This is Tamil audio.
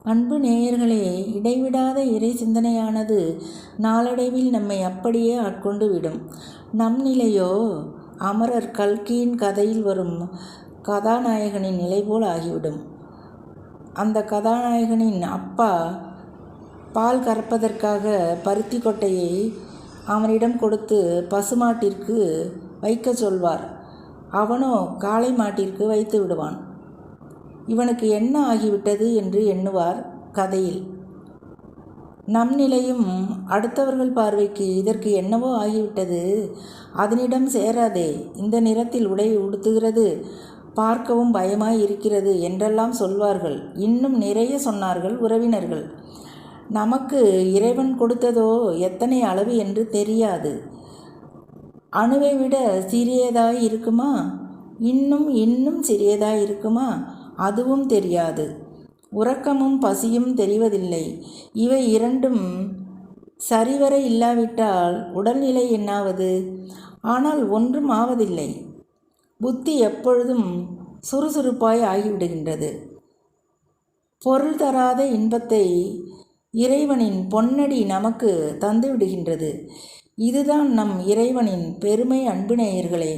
அன்பு நேயர்களே, இடைவிடாத இறை சிந்தனையானது நாளடைவில் நம்மை அப்படியே ஆட்கொண்டு விடும். நம் நிலையோ அமரர் கல்கியின் கதையில் வரும் கதாநாயகனின் நிலை போல் ஆகிவிடும். அந்த கதாநாயகனின் அப்பா பால் கறப்பதற்காக பருத்தி கொட்டையை அவனிடம் கொடுத்து பசுமாட்டிற்கு வைக்க சொல்வார். அவனோ காளை மாட்டிற்கு வைத்து விடுவான். இவனுக்கு என்ன ஆகிவிட்டது என்று எண்ணுவார் கதையில். நம் நிலையும் அடுத்தவர்கள் பார்வைக்கு இதற்கு என்னவோ ஆகிவிட்டது, அதனிடம் சேராதே, இந்த நிறத்தில் உடை உடுத்துகிறது, பார்க்கவும் பயமாய் இருக்கிறது என்றெல்லாம் சொல்வார்கள். இன்னும் நிறைய சொன்னார்கள் உறவினர்கள். நமக்கு இறைவன் கொடுத்ததோ எத்தனை அளவு என்று தெரியாது. அணுவை விட சிறியதாய் இருக்குமா, இன்னும் சிறியதாய் இருக்குமா, அதுவும் தெரியாது. உறக்கமும் பசியும் தெரிவதில்லை. இவை இரண்டும் சரிவர இல்லாவிட்டால் உடல்நிலை என்னாவது? ஆனால் ஒன்றும் ஆவதில்லை. புத்தி எப்பொழுதும் சுறுசுறுப்பாய் ஆகிவிடுகின்றது. பொருள் தராத இன்பத்தை இறைவனின் பொன்னடி நமக்கு தந்துவிடுகின்றது. இதுதான் நம் இறைவனின் பெருமை. அன்பு நேயர்களே.